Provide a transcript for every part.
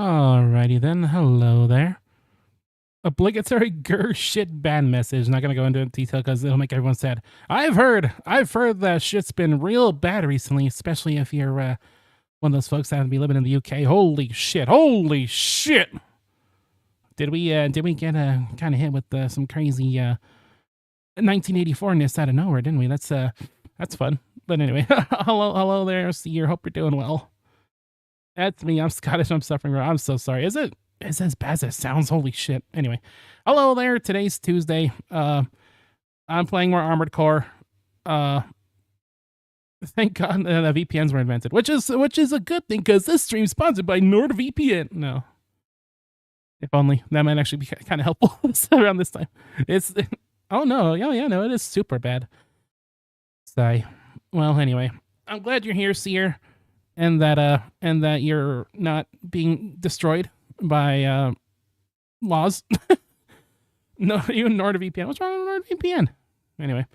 Alrighty then, hello there. Obligatory grr shit ban message. Not gonna go into detail because it'll make everyone sad. I've heard that shit's been real bad recently, especially if you're one of those folks that have to be living in the UK. Holy shit! Did we get kind of hit with some crazy 1984ness out of nowhere, didn't we? That's fun. But anyway, hello there, Seer. Hope you're doing well. That's me. I'm Scottish. I'm suffering. I'm so sorry. Is it as bad as it sounds? Holy shit. Anyway, hello there. Today's Tuesday. I'm playing more Armored Core. Uh, thank God the VPNs were invented, which is a good thing because this stream's sponsored by NordVPN. No, if only that might actually be kind of helpful around this time. It's oh no, yeah, no, it is super bad. Sigh. Well, anyway, I'm glad you're here, Seer, and that you're not being destroyed by laws. No, even NordVPN. What's wrong with NordVPN? Anyway,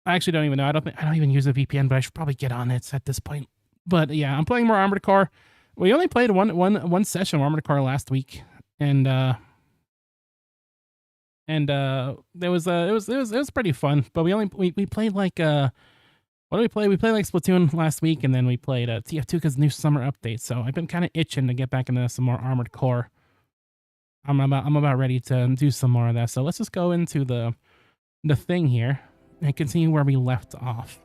I actually don't even know. I don't even use a VPN, but I should probably get on it at this point. But yeah, I'm playing more Armored Core. We only played one session of Armored Core last week, and it was pretty fun. But we played like what did we play? We played like Splatoon last week, and then we played TF2 because new summer update. So I've been kind of itching to get back into some more Armored Core. I'm about ready to do some more of that. So let's just go into the thing here and continue where we left off.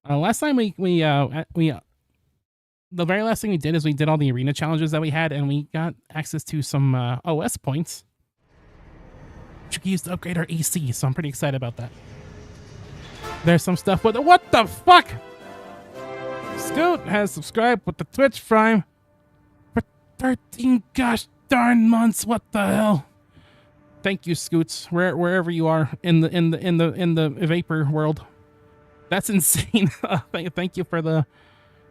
Last time we the very last thing we did is we did all the arena challenges that we had, and we got access to some OS points, which we can use to upgrade our AC. So I'm pretty excited about that. There's some stuff with it. What the fuck? Scoot has subscribed with the Twitch Prime for 13 gosh darn months. What the hell? Thank you, Scoots, wherever you are in the vapor world. That's insane. Thank you for the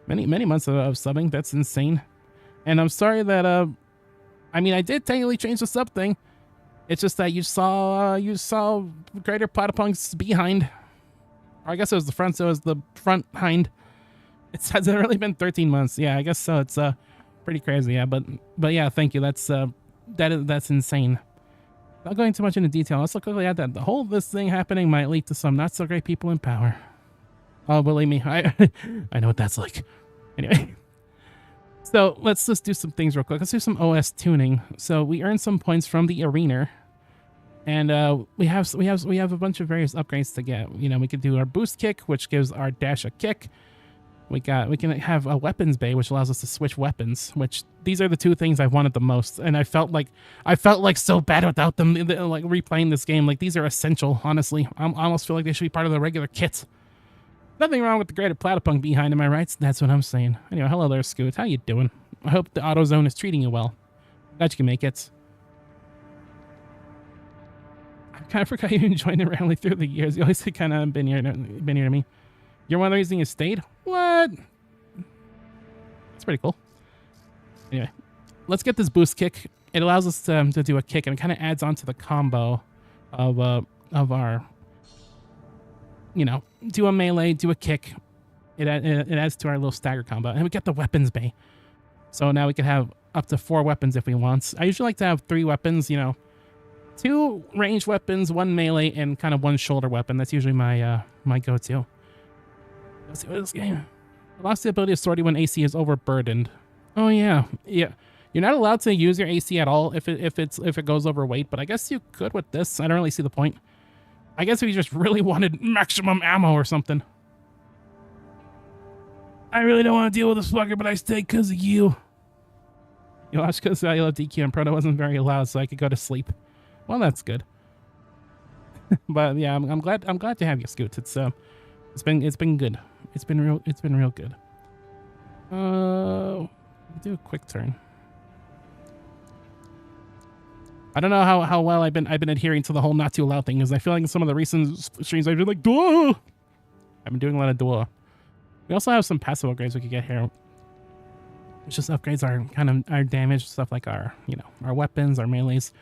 many months of subbing. That's insane. And I'm sorry that I mean I did technically change the sub thing. It's just that you saw Greater Platypunk's behind. Or I guess it was the front, so it was the front hind. It hasn't really been 13 months. Yeah, I guess so. It's pretty crazy. Yeah, but yeah, thank you. That's insane. Not going too much into detail. Let's look quickly at that. The whole this thing happening might lead to some not so great people in power. Oh, believe me, I know what that's like. Anyway, so let's just do some things real quick. Let's do some OS tuning. So we earned some points from the arena, and we have a bunch of various upgrades to get. You know, we could do our boost kick, which gives our dash a kick. We can have a weapons bay, which allows us to switch weapons, which these are the two things I wanted the most. And I felt like so bad without them, like replaying this game. Like these are essential, honestly. I almost feel like they should be part of the regular kit. Nothing wrong with the Greater Platypunk behind, am I right? That's what I'm saying. Anyway, hello there, Scoot. How you doing? I hope the AutoZone is treating you well. Glad you can make it. I kind of forgot you joined it randomly through the years. You always kind of been here to me. You're one of the reasons you stayed? What? That's pretty cool. Anyway, let's get this boost kick. It allows us to do a kick, and it kind of adds on to the combo of our, you know, do a melee, do a kick. It adds to our little stagger combo. And we get the weapons bay. So now we can have up to 4 weapons if we want. I usually like to have 3 weapons, you know. 2 ranged weapons, 1 melee, and kind of 1 shoulder weapon. That's usually my my go-to. Let's see what this game. I lost the ability of sortie when AC is overburdened. Oh yeah. You're not allowed to use your AC at all if it goes overweight, but I guess you could with this. I don't really see the point. I guess if you just really wanted maximum ammo or something. I really don't want to deal with this fucker, but I stayed because of you. You lost because I love DQ and Proto wasn't very loud, so I could go to sleep. Well, that's good. But yeah, I'm glad to have you, Scoot. It's been good. It's been real good. Do a quick turn. I don't know how well I've been adhering to the whole not too loud thing, because I feel like in some of the recent streams I've been like, duh! I've been doing a lot of duh. We also have some passive upgrades we could get here. Which just upgrades our damage, stuff like our weapons, our melees,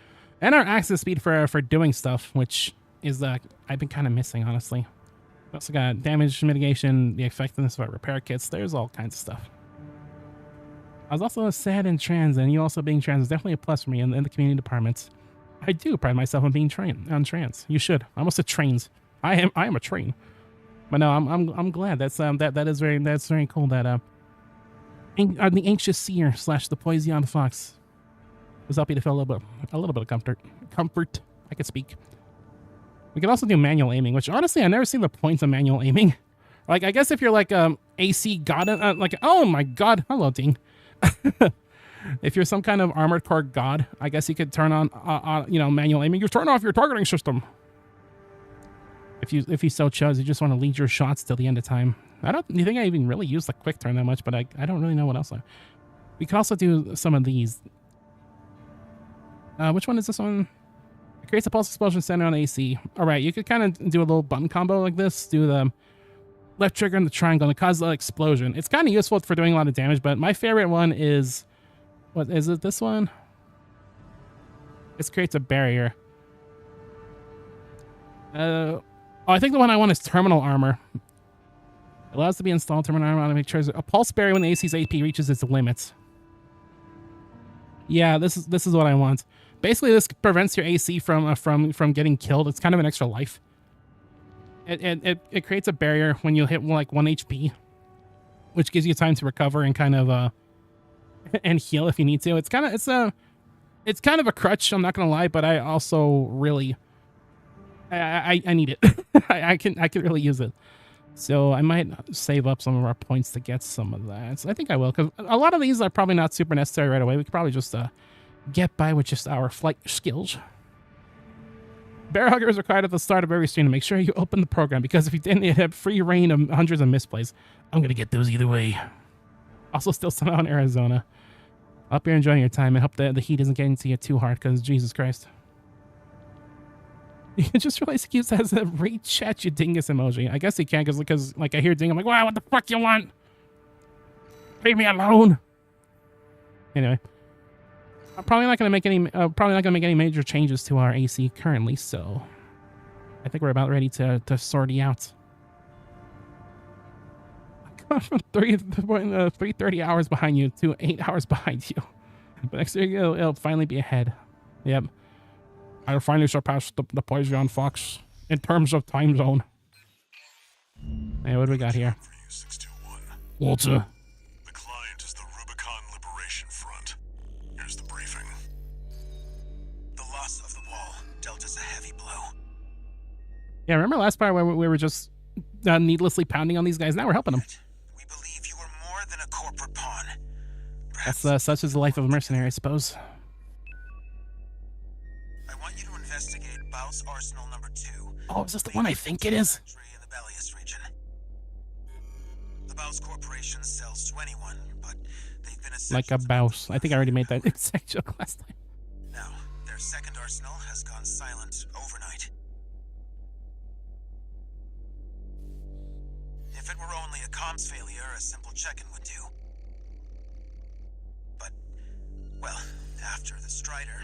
and our access speed for doing stuff, which is I've been kind of missing, honestly. We also got damage mitigation, the effectiveness of our repair kits. There's all kinds of stuff. I was also sad in trans, and you also being trans is definitely a plus for me in the community departments. I do pride myself on being on trans. You should. I almost said trains. I am a train. But no, I'm glad. That's that's very cool that the anxious seer / the poison fox was helping to feel a little bit of comfort. Comfort. I could speak. We can also do manual aiming, which honestly I never seen the points of manual aiming. Like I guess if you're like AC god, like oh my god, hello Ding. If you're some kind of armored core god, I guess you could turn on you know, manual aiming. You turn off your targeting system. If you so chose, you just want to lead your shots till the end of time. I don't think I even really use the quick turn that much, but I don't really know what else. We could also do some of these. Which one is this one? It creates a pulse explosion center on AC. All right, you could kind of do a little button combo like this. Do the left trigger and the triangle and cause an explosion. It's kind of useful for doing a lot of damage, but my favorite one is, what is it? This one? This creates a barrier. Oh, I think the one I want is terminal armor. It allows to be installed terminal armor to make sure a pulse barrier when the AC's AP reaches its limits. Yeah, this is what I want. Basically, this prevents your AC from getting killed. It's kind of an extra life. It creates a barrier when you hit like 1 HP, which gives you time to recover and kind of and heal if you need to. It's kind of a crutch. I'm not gonna lie, but I also really I need it. I can really use it. So I might save up some of our points to get some of that. So I think I will, because a lot of these are probably not super necessary right away. We could probably just get by with just our flight skills. Bear Hugger is required at the start of every stream to make sure you open the program, because if you didn't, you'd have free reign of hundreds of misplays. I'm going to get those either way. Also still somehow in Arizona. I hope you're enjoying your time, and hope the heat isn't getting to you too hard, because Jesus Christ. You can just realize he has a rate chat you dingus emoji. I guess he can, because like I hear ding, I'm like, wow, what the fuck you want? Leave me alone. Anyway, I'm probably not gonna make any major changes to our AC currently, so I think we're about ready to sort you out. I got from 330 hours behind you to 8 hours behind you, but next year it'll finally be ahead. Yep. I'll finally surpass the Poison Fox in terms of time zone. Hey, what do we got here? Walter. The client is the Rubicon Liberation Front. Here's the briefing. The loss of the wall dealt us a heavy blow. Yeah, remember last part where we were just needlessly pounding on these guys? Now we're helping them. We believe you were more than a corporate pawn. That's such is the life of a mercenary, I suppose. I want you to investigate Baus Arsenal number 2. Oh, is this the one I think it is? In the Belius region. The Baus Corporation sells to anyone, but they've been like a Baus. I think I already made that exact joke last time. Now, their second arsenal has gone silent overnight. If it were only a comms failure, a simple check-in would do. But, well, after the Strider,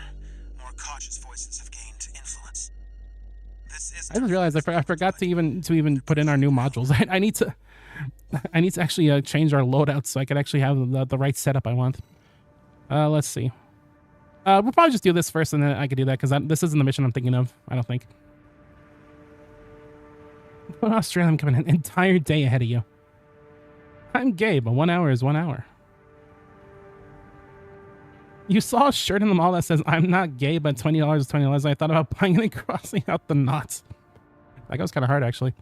more cautious voices have gained influence. This is I just realized I forgot to even put in our new modules. I need to actually change our loadouts so I could actually have the right setup I want. Let's see. We'll probably just do this first, and then I could do that, because this isn't the mission I'm thinking of, I don't think. Australia, I'm coming an entire day ahead of you. I'm gay, but 1 hour is 1 hour. You saw a shirt in the mall that says, I'm not gay, but $20 is $20. I thought about buying it and crossing out the knots. That was kind of hard, actually.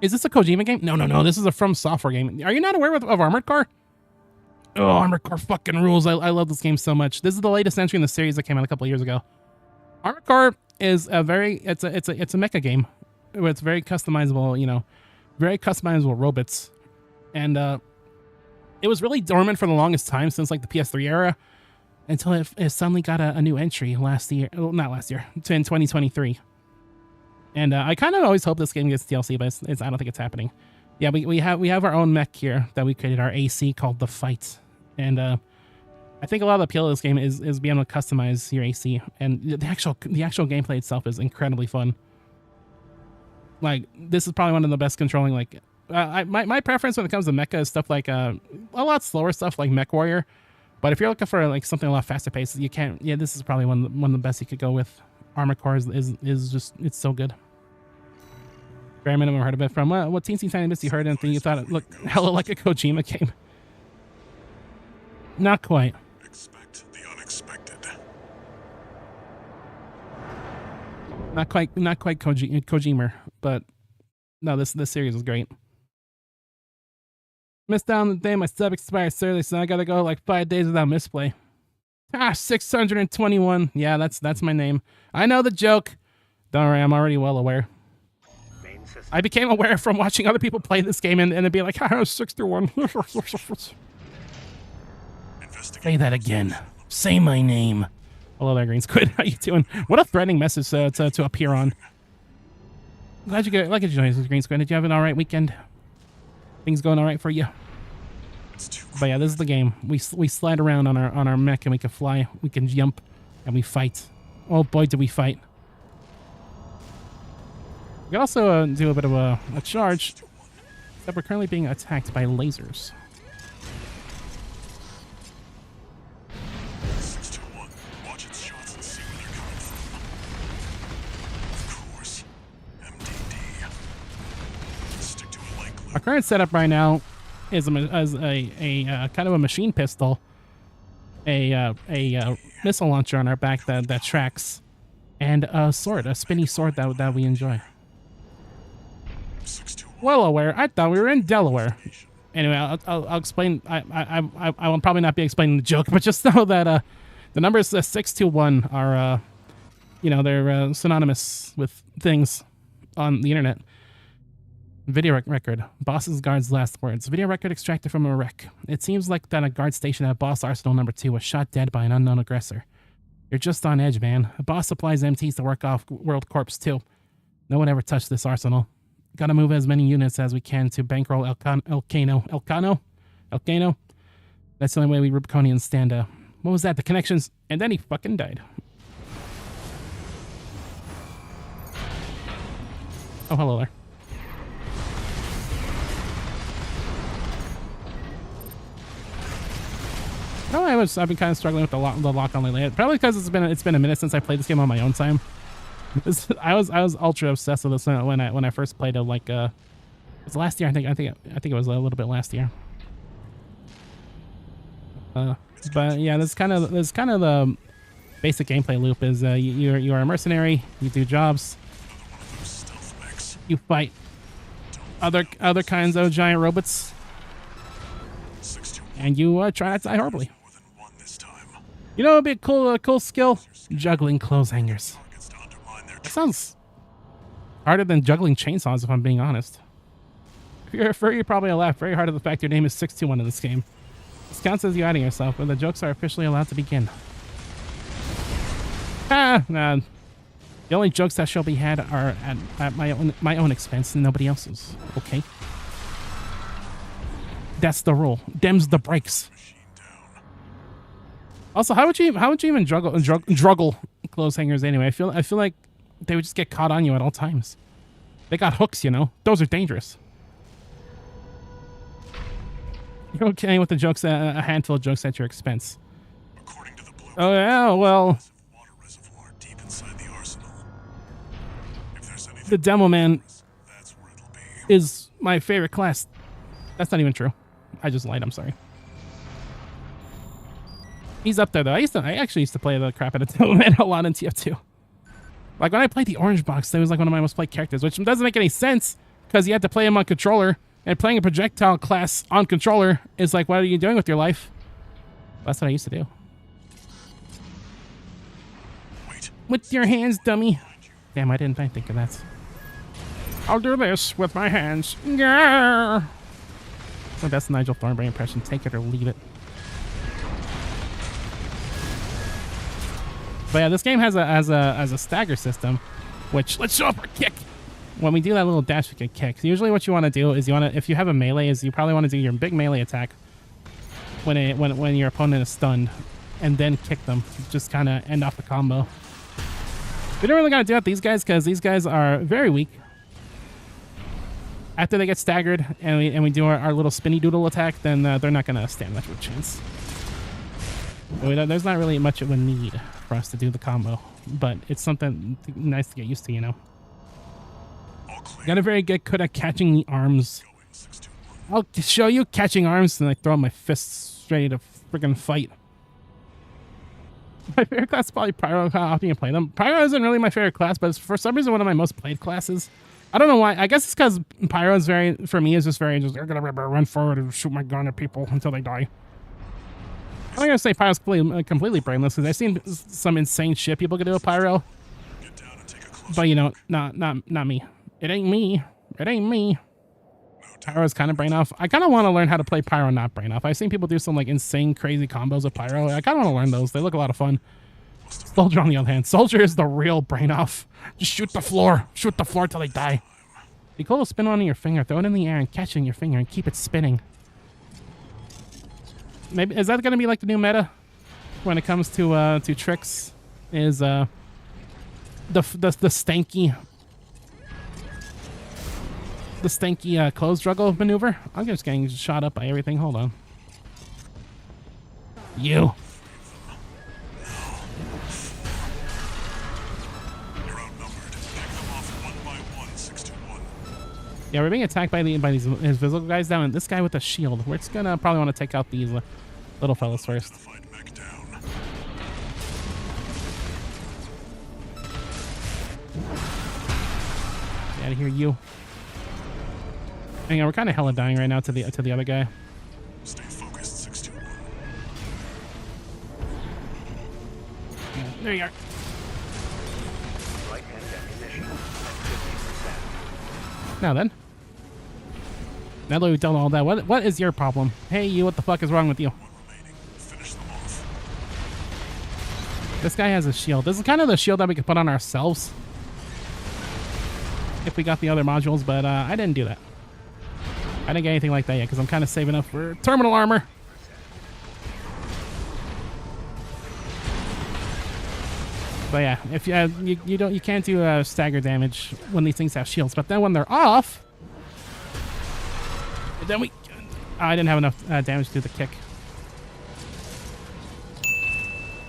Is this a Kojima game? No. This is a From Software game. Are you not aware of Armored Core? Oh, Armored Core fucking rules. I love this game so much. This is the latest entry in the series that came out a couple of years ago. Armored Core is it's a mecha game. It's very customizable, you know, very customizable robots. And it was really dormant for the longest time, since like the PS3 era, until it suddenly got a new entry last year. Well, not last year, in 2023. And I kind of always hope this game gets DLC, but I don't think it's happening. Yeah, we have our own mech here that we created, our AC, called The Fight. And I think a lot of the appeal of this game is being able to customize your AC, and the actual gameplay itself is incredibly fun. Like, this is probably one of the best controlling like My preference when it comes to mecha is stuff like a lot slower stuff like Mech Warrior. But if you're looking for like something a lot faster paced, you can't. Yeah, this is probably one of the best you could go with. Armored Core is just, it's so good. Very minimum heard of it from. What teensy tiny bits you heard and you thought it looked hella like a Kojima game? Not quite. Expect the unexpected. Not quite Kojima, but no, this series is great. Missed out on the day my sub expires early, so I gotta go like 5 days without misplay. 621. Yeah, that's my name. I know the joke. Don't worry, I'm already well aware. I became aware from watching other people play this game and it'd be like, 61. Say that again. Say my name. Hello there, Green Squid. How you doing? What a threatening message to appear on. Glad you joined us, Green Squid. Did you have an alright weekend? Things going alright for you? But yeah, this is the game. We slide around on our mech and we can fly, we can jump, and we fight. Oh boy, do we fight! We can also do a bit of a charge. Except we're currently being attacked by lasers. 621. Watch its shots and see where they're coming from. Of course, MDD. Stick to it like glue. Our current setup right now is a kind of a machine pistol, a missile launcher on our back that tracks, and a sword, a spinny sword that we enjoy. 621. Well aware. I thought we were in Delaware. Anyway, I'll explain. I will probably not be explaining the joke, but just know that the numbers 621 are they're synonymous with things on the internet. Video record. Boss's guard's last words. Video record extracted from a wreck. It seems like that a guard station at Boss Arsenal number 2 was shot dead by an unknown aggressor. You're just on edge, man. Boss supplies MTs to work off World Corps too. No one ever touched this arsenal. Gotta move as many units as we can to bankroll Elcano. That's the only way we Rubiconians stand. What was that? The connections. And then he fucking died. Oh, hello there. No, I've been kind of struggling with the lock on lately. Probably because it's been a minute since I played this game on my own time. I was ultra obsessed with this when I first played it. Like it was last year. I think it was a little bit last year. But yeah, this kind of the basic gameplay loop is you are a mercenary. You do jobs. You fight other kinds of giant robots, and you try not to die horribly. You know, it'd be a cool skill: juggling clothes hangers. That sounds harder than juggling chainsaws, if I'm being honest. If you're a furry, you probably laugh very hard at the fact your name is 621 in this game. This counts as you adding yourself, but the jokes are officially allowed to begin. Nah. The only jokes that shall be had are at my own expense and nobody else's. Okay. That's the rule. Dem's the breaks. Also, how would you even juggle clothes hangers anyway? I feel like they would just get caught on you at all times. They got hooks, you know. Those are dangerous. You're okay with the jokes, a handful of jokes at your expense. According to the blueprint, Oh yeah, well, water reservoir deep inside the arsenal. If there's anything the Demo Man that's where it'll be. is my favorite class. That's not even true. I just lied. I'm sorry. He's up there though. I actually used to play the crap out of Demo Man a lot in TF2. Like when I played the Orange Box, that was like one of my most played characters, which doesn't make any sense because you had to play him on controller, and playing a projectile class on controller is like, what are you doing with your life? That's what I used to do. Wait. With your hands, dummy. Damn, I didn't think of that. I'll do this with my hands. Yeah. So that's the Nigel Thornberry impression. Take it or leave it. But yeah, this game has a stagger system, which let's show up our kick. When we do that little dash, we can kick. So usually, what you want to do is if you have a melee, is you probably want to do your big melee attack when your opponent is stunned, and then kick them. Just kind of end off the combo. We don't really gotta do it with these guys because these guys are very weak. After they get staggered and we do our little spinny doodle attack, then they're not gonna stand much of a chance. There's not really much of a need for us to do the combo, but it's something nice to get used to, you know. Got a very good good at catching the arms. I'll show you catching arms, and I throw my fists ready to freaking fight. My favorite class is probably Pyro. How often you play them? Pyro isn't really my favorite class, but it's for some reason one of my most played classes. I don't know why. I guess it's because Pyro is very, for me, is just very, just, they're gonna run forward and shoot my gun at people until they die. I'm not gonna say Pyro's completely brainless, because I've seen some insane shit people can do with Pyro. But you know, not me. It ain't me. It ain't me. Pyro's kind of brain off. I kind of want to learn how to play Pyro, not brain off. I've seen people do some like insane, crazy combos of Pyro. I kind of want to learn those. They look a lot of fun. Soldier, on the other hand, Soldier is the real brain off. Just shoot the floor. Shoot the floor till they die. Be cool to spin one on your finger, throw it in the air, and catch it in your finger, and keep it spinning. Maybe is that gonna be like the new meta when it comes to tricks? Is the stanky. The stanky clothes juggle maneuver. I'm just getting shot up by everything. Hold on. You. Yeah, we're being attacked by these invisible guys down, and this guy with the shield. We're just gonna probably want to take out these little fellas first. Get out of here, you. Hang on, we're kind of hella dying right now to the other guy. Stay focused, 621. Yeah, there you are. Now then. Now that we've done all that, what is your problem? Hey, you, what the fuck is wrong with you? Finish them off. This guy has a shield. This is kind of the shield that we could put on ourselves if we got the other modules, but I didn't do that. I didn't get anything like that yet because I'm kind of saving up for terminal armor. But yeah, if you can't do stagger damage when these things have shields, but then when they're off, then we. I didn't have enough damage to do the kick.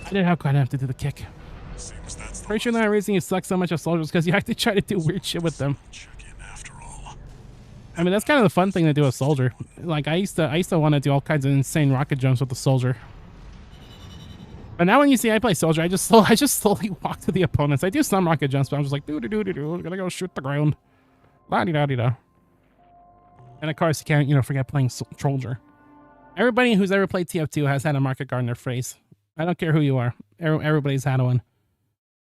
I didn't have quite enough to do the kick. Pretty sure the reason you suck so much at soldiers is because you actually try to do weird shit with them. I mean, that's kind of the fun thing to do with soldier. Like I used to want to do all kinds of insane rocket jumps with the soldier. But now when you see I play soldier, I just slowly walk to the opponents. I do some rocket jumps, but I'm just like doo doo doo doo doo. Gotta go shoot the ground. La di da di da. And of course, you can't forget playing soldier. Everybody who's ever played TF2 has had a market gardener phrase. I don't care who you are. Everybody's had one.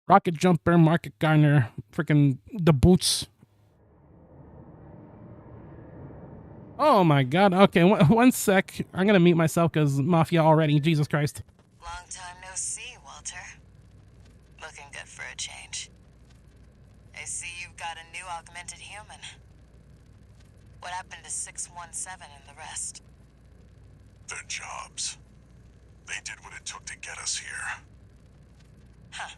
Rocket jumper, market gardener, freaking the boots. Oh my god. Okay, one sec. I'm gonna mute myself because Mafia already. Jesus Christ. Long time no see, Walter. Looking good for a change. I see you've got a new augmented human. What happened to 617 and the rest? Their jobs. They did what it took to get us here. Huh.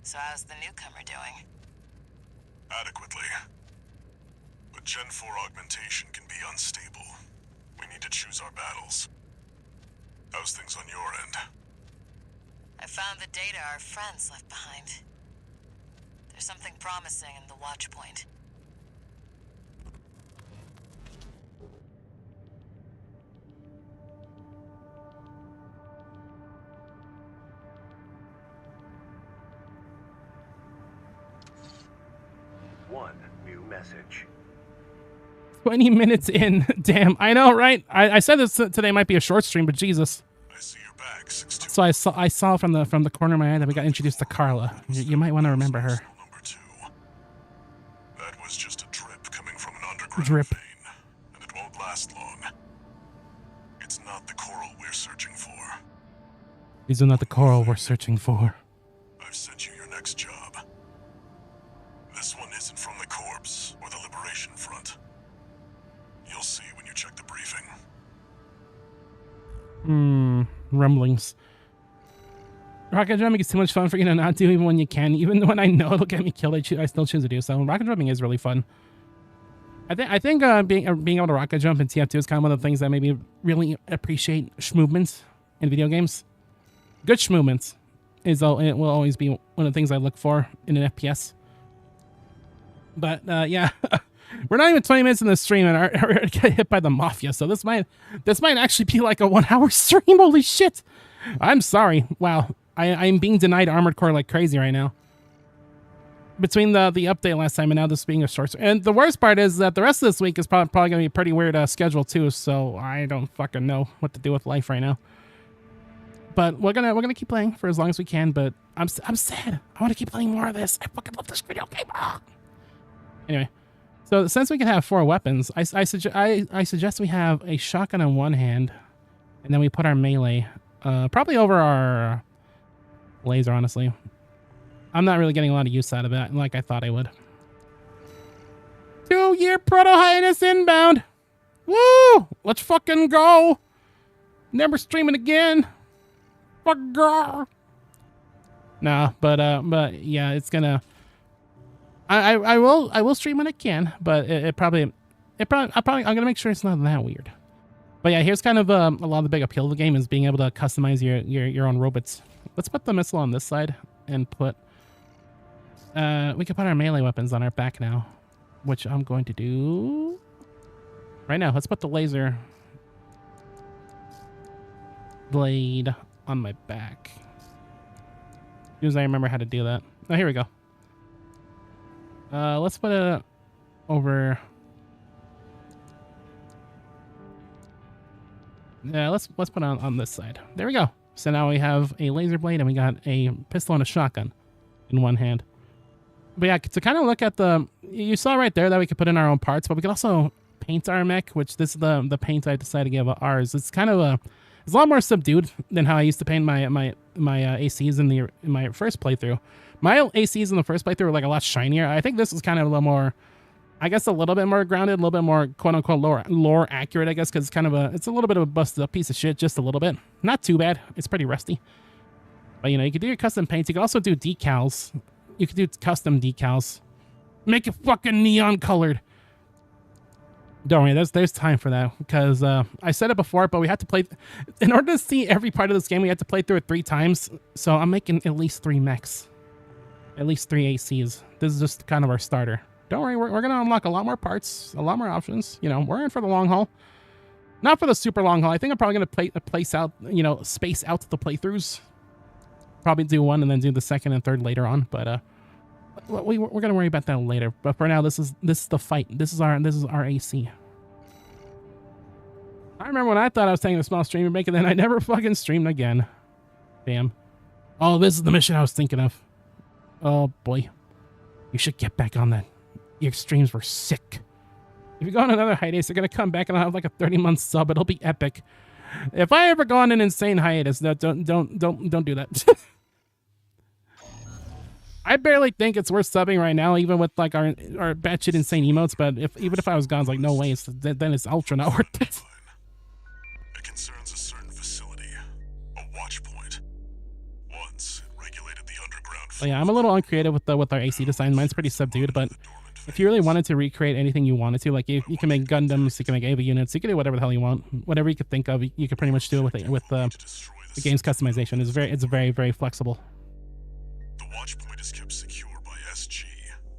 So how's the newcomer doing? Adequately. But Gen 4 augmentation can be unstable. We need to choose our battles. How's things on your end? I found the data our friends left behind. There's something promising in the watch point. One new message. 20 minutes in. Damn, I know, right? I said this today might be a short stream, but Jesus. I see your back, 621. So I saw from the corner of my eye that we got introduced to Carla. You might want to remember her. Number 2. That was just a drip coming from an underground Drip. vein, and it won't last long. It's not the coral we're searching for. These are not the coral we're searching for. I've sent you your next job. This one isn't from the Corps or the Liberation Front. You'll see when you check the briefing. Rumblings. Rocket jumping is too much fun for you to not do even when you can. Even when I know it'll get me killed, I still choose to do so. Rocket jumping is really fun. I think being able to rocket jump in TF2 is kind of one of the things that made me really appreciate movements in video games. Good movements it will always be one of the things I look for in an FPS. But yeah, we're not even 20 minutes in the stream and I already get hit by the mafia. So this might actually be like a 1 hour stream. Holy shit! I'm sorry. Wow, I'm being denied Armored Core like crazy right now. Between the update last time and now this being a short, and the worst part is that the rest of this week is probably going to be a pretty weird schedule too. So I don't fucking know what to do with life right now. But we're gonna keep playing for as long as we can. But I'm sad. I want to keep playing more of this. I fucking love this video game. Ah. Anyway, so since we can have 4 weapons, I suggest we have a shotgun in one hand, and then we put our melee probably over our laser. Honestly. I'm not really getting a lot of use out of it, like I thought I would. 2-year proto-hiatus inbound. Woo! Let's fucking go. Never streaming again. Fuck girl. Nah, but yeah, it's gonna. I will stream when I can, but I'm gonna make sure it's not that weird. But yeah, here's kind of a lot of the big appeal of the game is being able to customize your own robots. Let's put the missile on this side and put. We can put our melee weapons on our back now, which I'm going to do right now. Let's put the laser blade on my back. As soon as I remember how to do that. Oh, here we go. Let's put it over. Yeah, let's put it on this side. There we go. So now we have a laser blade and we got a pistol and a shotgun in one hand. But yeah, to kind of look at you saw right there that we could put in our own parts, but we could also paint our mech, which this is the paint I decided to give ours. It's kind of it's a lot more subdued than how I used to paint my ACs in my first playthrough. My ACs in the first playthrough were like a lot shinier. I think this is kind of a little more, I guess, a little bit more grounded, a little bit more quote unquote lore accurate, I guess, because it's a little bit of a busted up piece of shit, just a little bit. Not too bad. It's pretty rusty. But you know, you could do your custom paints. You could also do decals. You could do custom decals. Make it fucking neon colored. Don't worry, there's time for that. Because I said it before, but we had to play. In order to see every part of this game, we had to play through it 3 times. So I'm making at least 3 mechs. At least 3 ACs. This is just kind of our starter. Don't worry, we're going to unlock a lot more parts. A lot more options. You know, we're in for the long haul. Not for the super long haul. I think I'm probably going to space out the playthroughs. Probably do one and then do the second and third later on, but we're gonna worry about that later. But for now, this is the fight. This is our AC. I remember when I thought I was taking a small stream and making it, then I never fucking streamed again. Damn. Oh, this is the mission I was thinking of. Oh boy, you should get back on that. Your streams were sick. If you go on another hiatus, you're gonna come back and I'll have like a 30-month sub. It'll be epic. If I ever go on an insane hiatus, don't do that. I barely think it's worth subbing right now, even with like our batshit insane emotes. But even if I was gone, it's like no way. Then it's ultra not worth it. It concerns a certain facility, a watch point. Once it regulated the underground. Well, yeah, I'm a little uncreative with our AC design. Mine's pretty subdued, but if you really wanted to recreate anything you wanted to, like you can make Gundams, you can make AV units, you can do whatever the hell you want. Whatever you could think of, you could pretty much do it with the game's customization. It's very, very flexible. The watch point is kept secure by SG,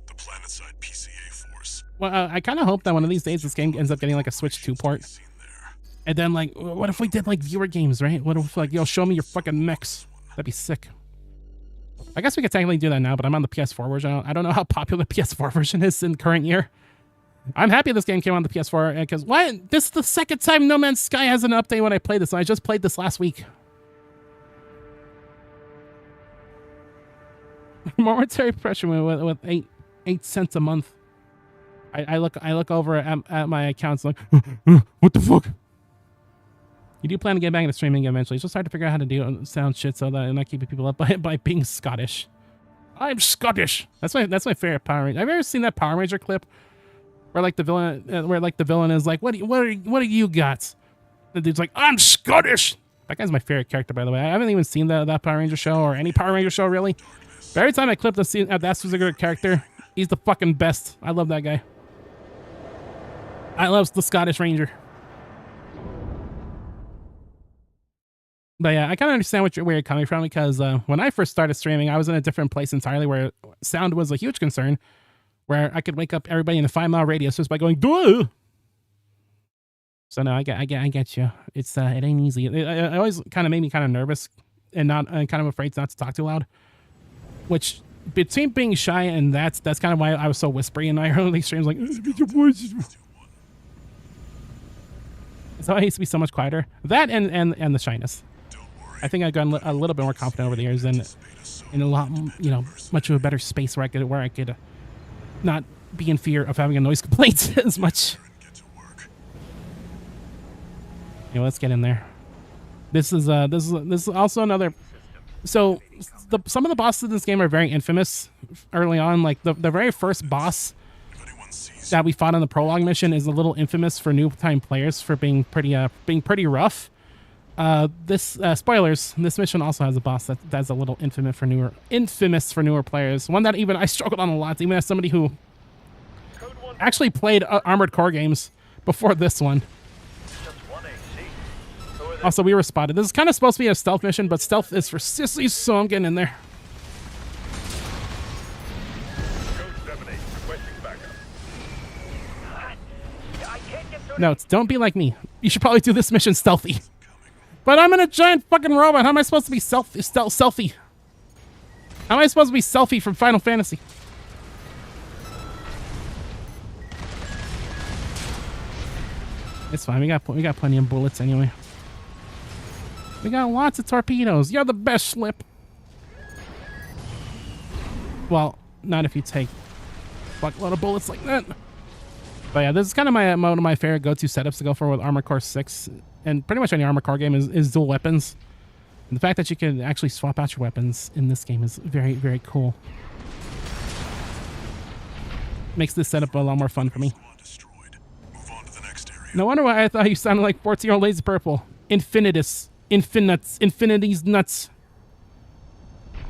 the planetside PCA force. Well, I kind of hope that one of these days this game ends up getting like a Switch 2 port. And then like, what if we did like viewer games, right? What if like, yo, show me your fucking mechs? That'd be sick. I guess we could technically do that now, but I'm on the PS4 version. I don't know how popular the PS4 version is in the current year. I'm happy this game came on the PS4 because what? This is the second time No Man's Sky has an update when I played this. And I just played this last week. Momentary pressure with 8 cents a month. I look over at my accounts like, what the fuck? You do plan to get back into streaming eventually. It's just hard to figure out how to do sound shit so that I'm not keeping people up by being Scottish. I'm Scottish. That's my favorite Power Ranger. Have you ever seen that Power Ranger clip where like the villain is like, what do you got? The dude's like, I'm Scottish. That guy's my favorite character, by the way. I haven't even seen that Power Ranger show or any Power Ranger show really. But every time I clip the scene of that specific character, he's the fucking best. I love that guy. I love the Scottish Ranger. But yeah, I kind of understand where you're coming from, because when I first started streaming, I was in a different place entirely where sound was a huge concern, where I could wake up everybody in a 5-mile radius just by going, duh! So no, I get you. It's it ain't easy. It always kind of made me kind of nervous and kind of afraid not to talk too loud. Which between being shy and that's kind of why I was so whispery in my early streams, like, your voice. So I used to be so much quieter. That and the shyness. I think I've gotten a little bit more confident over the years, and in a lot, much of a better space where I could not be in fear of having a noise complaint as much. Yeah, let's get in there. This is also another. So some of the bosses in this game are very infamous early on. Like the very first boss that we fought on the prologue mission is a little infamous for new time players for being pretty rough. Spoilers. This mission also has a boss that's a little infamous for newer players. One that even I struggled on a lot, even as somebody who actually played Armored Core games before this one. Also, we were spotted. This is kind of supposed to be a stealth mission, but stealth is for sissies, so I'm getting in there. No, don't be like me. You should probably do this mission stealthy. But I'm in a giant fucking robot. How am I supposed to be selfie? How am I supposed to be selfie from Final Fantasy? It's fine. We got plenty of bullets anyway. We got lots of torpedoes. You're the best, Slip. Well, not if you take a fuckload of bullets like that. But yeah, this is kind of one of my favorite go-to setups to go for with Armored Core 6. And pretty much any Armored Core game is dual weapons. And the fact that you can actually swap out your weapons in this game is very, very cool. Makes this setup a lot more fun for me. No wonder why I thought you sounded like 14-year-old Lazy Purple. Infinity's nuts.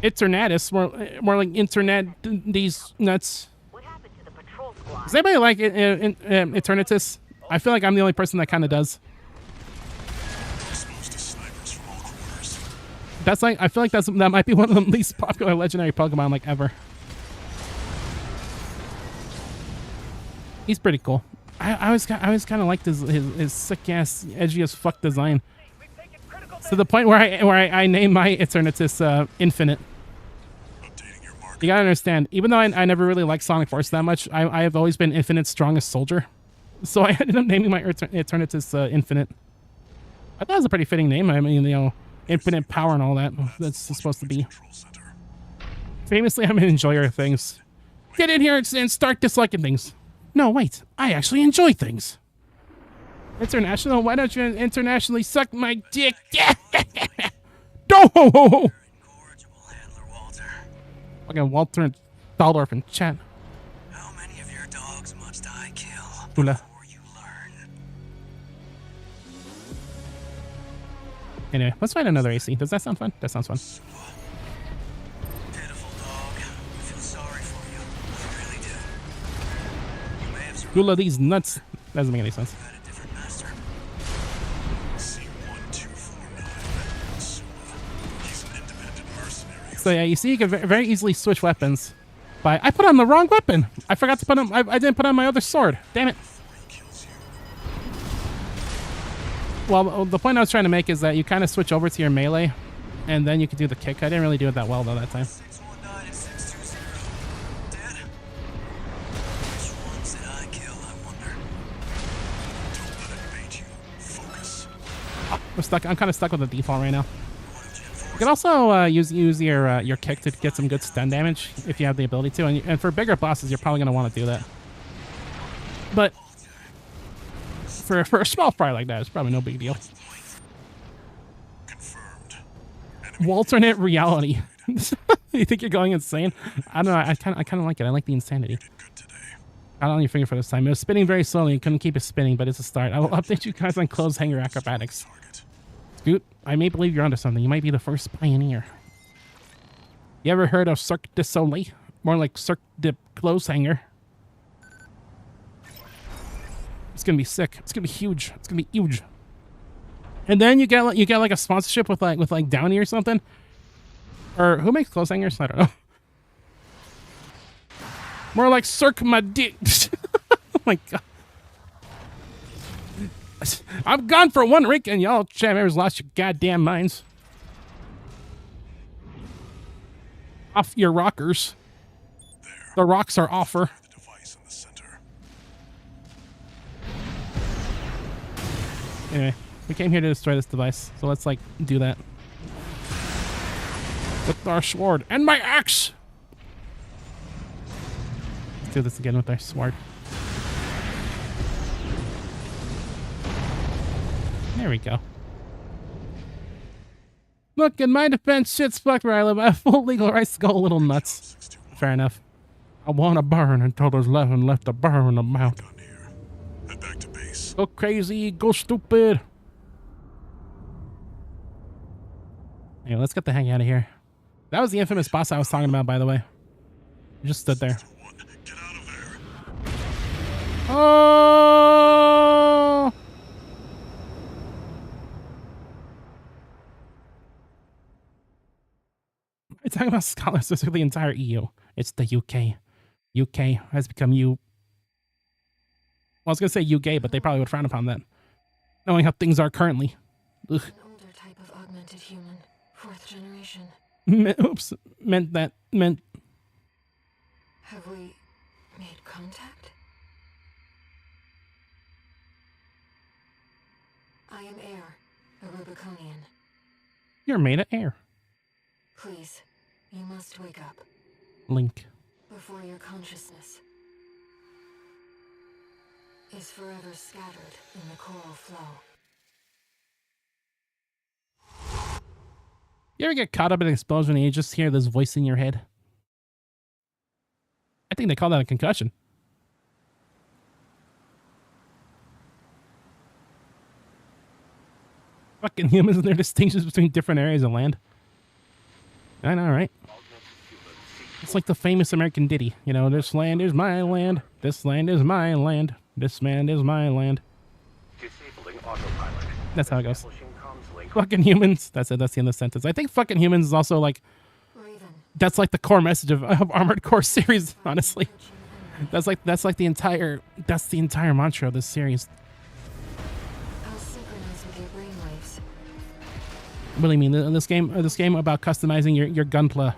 Eternatus, more like internet these nuts. What happened to the patrol squad? Does anybody like Eternatus? I feel like I'm the only person that kind of does. That's like, I feel like that might be one of the least popular legendary Pokemon like ever. He's pretty cool. I always kind of liked his sick ass, edgy as fuck design. To the point where I named my Eternatus Infinite. You gotta understand, even though I never really liked Sonic Force that much, I have always been Infinite's strongest soldier. So I ended up naming my Eternatus Infinite. I thought it was a pretty fitting name. I mean, infinite power and all that. That's supposed to be. Famously, I'm an enjoyer of things. Get in here and start disliking things. No, wait. I actually enjoy things. International? Why don't you internationally suck my dick? No! Fucking Walter and Daldorf in chat. How many of your dogs must I kill Ula. before you learn? Anyway, let's find another AC. Does that sound fun? That sounds fun. Pitiful dog. I feel sorry for you. I really do. You may have survived. Gula these nuts. Doesn't make any sense. You had a different master. He's an independent mercenary. So yeah, you see, you can very easily switch weapons. By I put on the wrong weapon. I forgot to put on. I didn't put on my other sword. Damn it. Well, the point I was trying to make is that you kind of switch over to your melee, and then you can do the kick. I didn't really do it that well though that time. 619 and 620. Dead? Which ones did I kill, I wonder? Don't let it bait you. Focus. I'm stuck. I'm kind of stuck with the default right now. You can also use your kick to get some good stun damage if you have the ability to, and for bigger bosses, you're probably gonna want to do that. But for a small fry like that, it's probably no big deal. Confirmed. Alternate reality. You think you're going insane? I don't know. I kind of like it. I like the insanity. Good today. Not on your finger for this time. It was spinning very slowly. You couldn't keep it spinning, but it's a start. I will update you guys on clothes hanger acrobatics. Target. Scoot, I may believe you're onto something. You might be the first pioneer. You ever heard of Cirque du Soleil? More like Cirque de Clothes Hanger. It's gonna be sick. It's gonna be huge. It's gonna be huge. And then you get like a sponsorship with like Downey or something. Or who makes clothes hangers? I don't know. More like Cirque my dick. Oh my god. I'm gone for one week and y'all chammers lost your goddamn minds. Off your rockers. The rocks are offer. The device in the center. Anyway, we came here to destroy this device, so let's like do that. With our sword and my axe! Let's do this again with our sword. There we go. Look, in my defense, shit's fucked where I live. I have full legal rights to go a little nuts. Fair enough. I wanna burn until there's nothing left to burn about. Down here. Head back to base. Go crazy, go stupid. Anyway, let's get the hang out of here. That was the infamous boss I was talking about, by the way. He just stood there. Get out of there. Oh! I'm talking about scholars, specifically the entire EU. It's the UK. UK has become Well, I was going to say UK, but they probably would frown upon that. Knowing how things are currently. Ugh. An older type of augmented human, 4th generation. Oops. Meant. Have we made contact? I am Air, a Rubiconian. You're made of air. Please, you must wake up Link. before your consciousness is forever scattered in the coral flow. You ever get caught up in an explosion and you just hear this voice in your head? I think they call that a concussion. Fucking humans and their distinctions between different areas of land. I know, right? It's like the famous American ditty. You know, this land is my land. This land is my land. This land is my land. Disabling autopilot. That's how it goes. Establishing comms link. Fucking humans. That's it. That's the end of the sentence. I think fucking humans is also like, Raven, that's like the core message of Armored Core series, honestly. That's like the entire mantra of this series. I'll synchronize with your brainwaves. What do you mean? This game about customizing your gunpla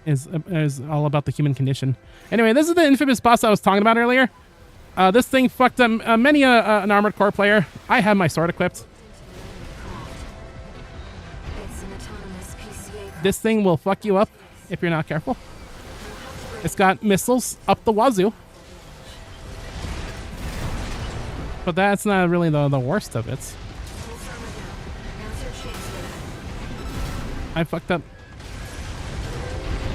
is all about the human condition. Anyway, this is the infamous boss I was talking about earlier. This thing fucked up many an Armored Core player. I have my sword equipped. It's an autonomous PCA. This thing will fuck you up if you're not careful. It's got missiles up the wazoo. But that's not really the worst of it. I fucked up.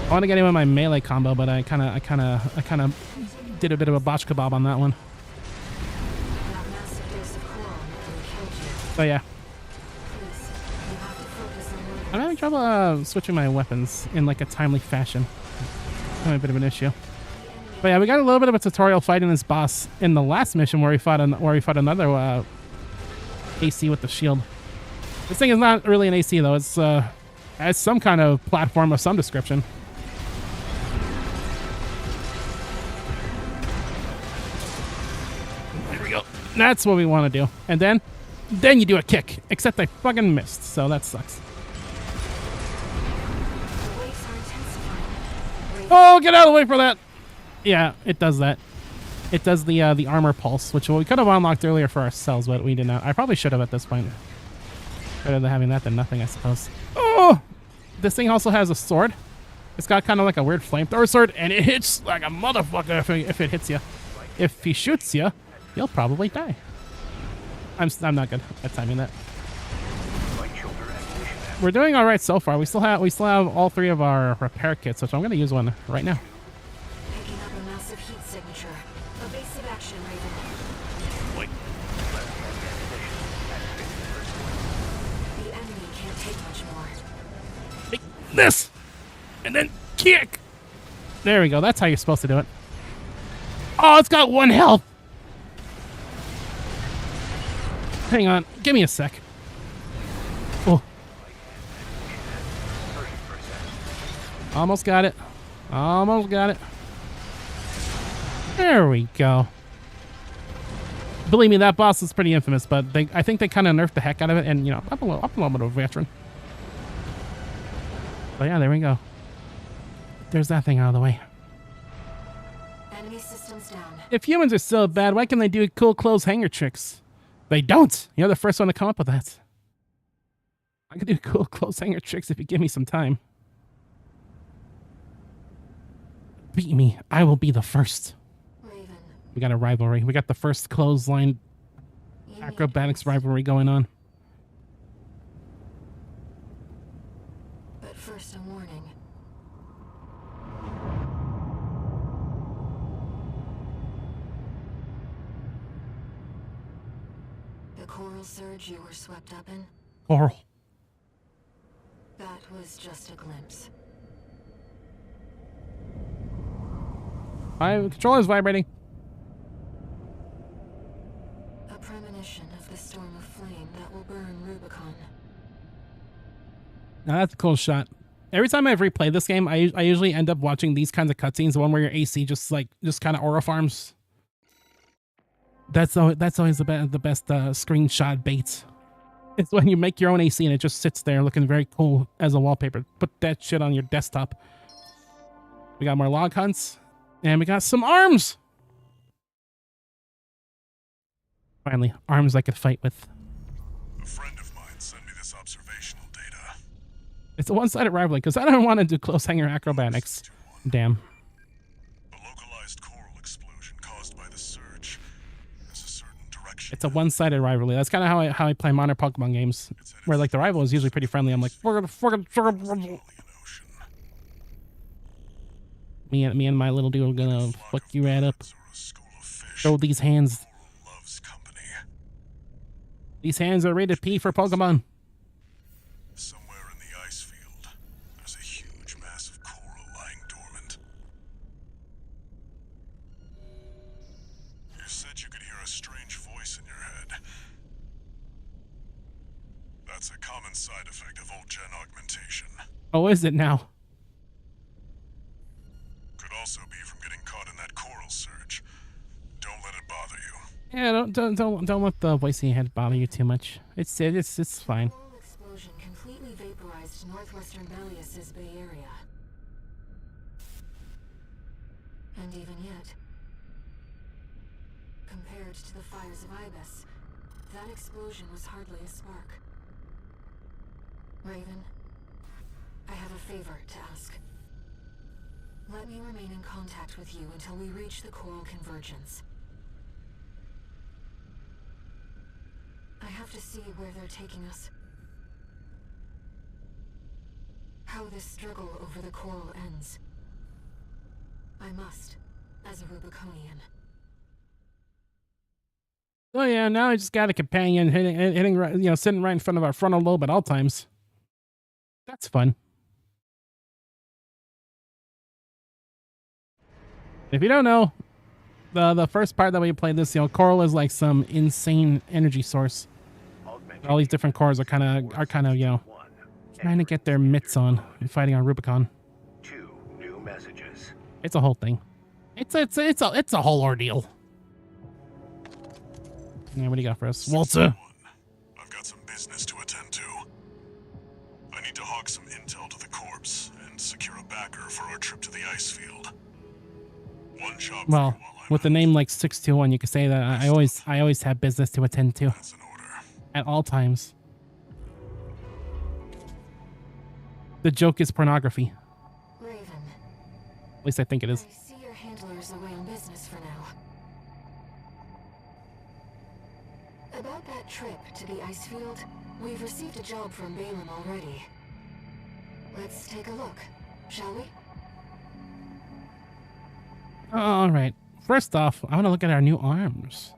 I want to get in with my melee combo, but I kind of did a bit of a botch kebab on that one. So yeah, I'm having trouble switching my weapons in like a timely fashion. A bit of an issue. But yeah, we got a little bit of a tutorial fighting this boss in the last mission where we fought another AC with the shield. This thing is not really an AC though. It's has some kind of platform of some description. There we go. That's what we want to do. And then you do a kick. Except I fucking missed, so that sucks. Oh, get out of the way for that! Yeah, it does that. It does the armor pulse, which we could have unlocked earlier for ourselves, but we did not. I probably should have at this point. Better than having that than nothing, I suppose. Oh! This thing also has a sword. It's got kind of like a weird flamethrower sword, and it hits like a motherfucker if it hits you. If he shoots you, you'll probably die. I'm not good at timing that. We're doing all right so far. We still have all three of our repair kits, which I'm going to use one right now. Picking up a massive heat signature. Evasive action, Raven. Wait. The enemy can't take much more. Take this, and then kick. There we go. That's how you're supposed to do it. Oh, it's got 1 health. Hang on. Give me a sec. Oh. Almost got it. Almost got it. There we go. Believe me, that boss is pretty infamous, but I think they kind of nerfed the heck out of it, and, you know, I'm a little bit of a veteran. But yeah, there we go. There's that thing out of the way. Enemy systems down. If humans are so bad, why can they do cool clothes hanger tricks? They don't. You're the first one to come up with that. I can do cool clothes hanger tricks if you give me some time. Beat me. I will be the first. Raven, We got a rivalry. We got the first clothesline you need acrobatics us. rivalry going on. But first, a warning. The coral surge you were swept up in, Coral. that was just a glimpse. My controller's vibrating. A premonition of the storm of flame that will burn Rubicon. Now that's a cool shot. Every time I've replayed this game, I usually end up watching these kinds of cutscenes. The one where your AC just kind of aura farms. That's always the best screenshot bait. It's when you make your own AC and it just sits there looking very cool as a wallpaper. Put that shit on your desktop. We got more log hunts. And we got some arms! Finally, arms I could fight with. A friend of mine sent me this observational data. It's a one-sided rivalry, because I don't want to do close hanger acrobatics. Damn. A localized coral explosion caused by the surge has a certain direction. It's a one-sided rivalry. That's kind of how I play modern Pokemon games, where like the rival is usually pretty friendly. I'm like, we're gonna fucking Only an ocean. me and my little dude are gonna fuck you right up. Or a school of fish Throw these hands. who loves company. These hands are rated P for Pokemon. Somewhere in the ice field, there's a huge mass of coral lying dormant. You said you could hear a strange voice in your head. That's a common side effect of old gen augmentation. Oh, is it now? Could also be from getting caught in that coral surge. Don't let it bother you. Yeah, don't let the voice in your head bother you too much. It's fine. The coral explosion completely vaporized northwestern Belius's Bay Area. And even yet, compared to the fires of Ibis, that explosion was hardly a spark. Raven, I have a favor to ask. Let me remain in contact with you until we reach the coral convergence. I have to see where they're taking us. How this struggle over the coral ends. I must, as a Rubiconian. Oh yeah, now I just got a companion hitting right, sitting right in front of our frontal lobe at all times. That's fun. If you don't know, the first part that we played this, coral is like some insane energy source. All these different cores are kind of trying to get their mitts on and fighting on Rubicon. 2 new messages. It's a whole thing. It's a whole ordeal. Yeah, what do you got for us, Walter? I've got some business to attend to. I need to hawk some intel to the corpse and secure a backer for our trip to the ice field. One job. Well, for you while I'm with the name like 621, you could say that I always have business to attend to That's an order. at all times. The joke is pornography. Raven, At least I think it is. I see your handler's away on business for now. About that trip to the ice field, we've received a job from Balin already. Let's take a look, shall we? All right. First off, I want to look at our new arms.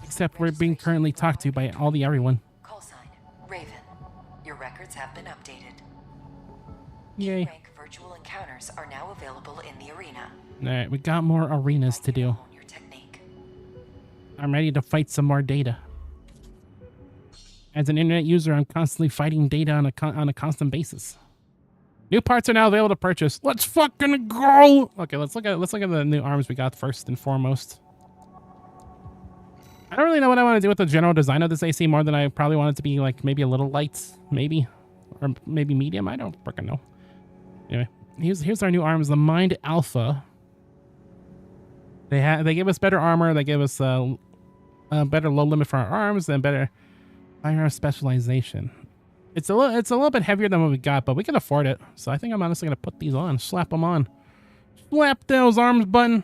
Except we're being currently talked to by everyone. Call sign, Raven. Your records have been updated. Yay. Rank virtual encounters are now available in the arena. All right, we got more arenas to do. Hone your technique. I'm ready to fight some more data. As an internet user, I'm constantly fighting data on a constant basis. New parts are now available to purchase. Let's fucking go. Okay, let's look at the new arms we got first and foremost. I don't really know what I want to do with the general design of this AC more than I probably want it to be like maybe a little light, maybe, or maybe medium. I don't freaking know. Anyway, here's our new arms, the Mind Alpha. They give us better armor. They give us a better low limit for our arms and better firearm specialization. It's a little bit heavier than what we got, but we can afford it. So I think I'm honestly gonna put these on, slap them on, slap those arms button.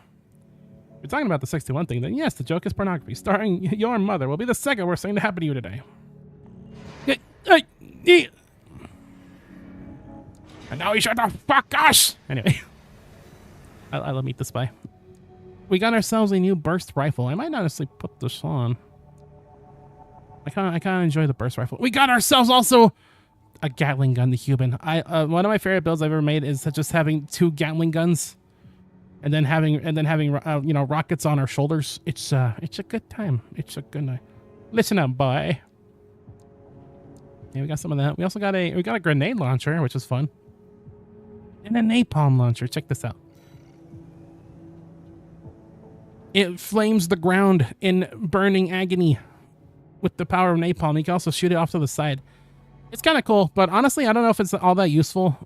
If you're talking about the 61 thing, then yes, the joke is pornography. Starring your mother will be the second worst thing to happen to you today. And now you shut the fuck us. Anyway, I love Meet the Spy. We got ourselves a new burst rifle. I might honestly put this on. I kind of enjoy the burst rifle. We got ourselves also a Gatling gun, the Human. One of my favorite builds I've ever made is just having 2 Gatling guns, and then having you know, rockets on our shoulders. It's a good time. It's a good night. Listen up, boy. Yeah, we got some of that. We also got a grenade launcher, which is fun, and a napalm launcher. Check this out. It flames the ground in burning agony with the power of napalm. You can also shoot it off to the side. It's kind of cool, but honestly, I don't know if it's all that useful.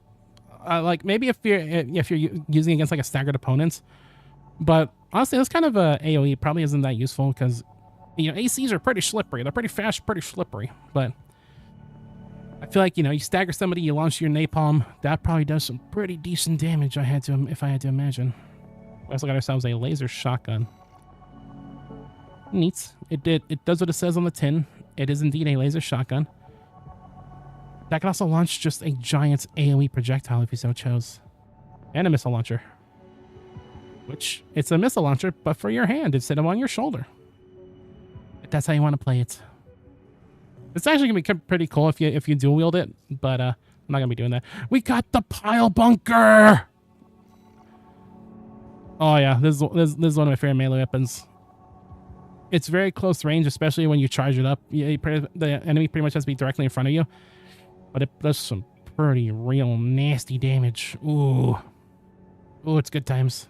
Like maybe if you're using against like a staggered opponent, but honestly, this kind of AOE probably isn't that useful because, you know, ACs are pretty slippery. They're pretty fast, pretty slippery. But I feel like, you know, you stagger somebody, you launch your napalm, that probably does some pretty decent damage. If I had to imagine. We also got ourselves a laser shotgun. Neat. It does what it says on the tin. It is indeed a laser shotgun. That can also launch just a giant AoE projectile if you so chose. And a missile launcher. Which, it's a missile launcher, but for your hand instead of on your shoulder. If that's how you want to play it. It's actually going to be pretty cool if you dual wield it, but I'm not going to be doing that. We got the pile bunker! Oh yeah, this is one of my favorite melee weapons. It's very close range, especially when you charge it up. The enemy pretty much has to be directly in front of you. But it does some pretty real nasty damage. Ooh. Ooh, it's good times.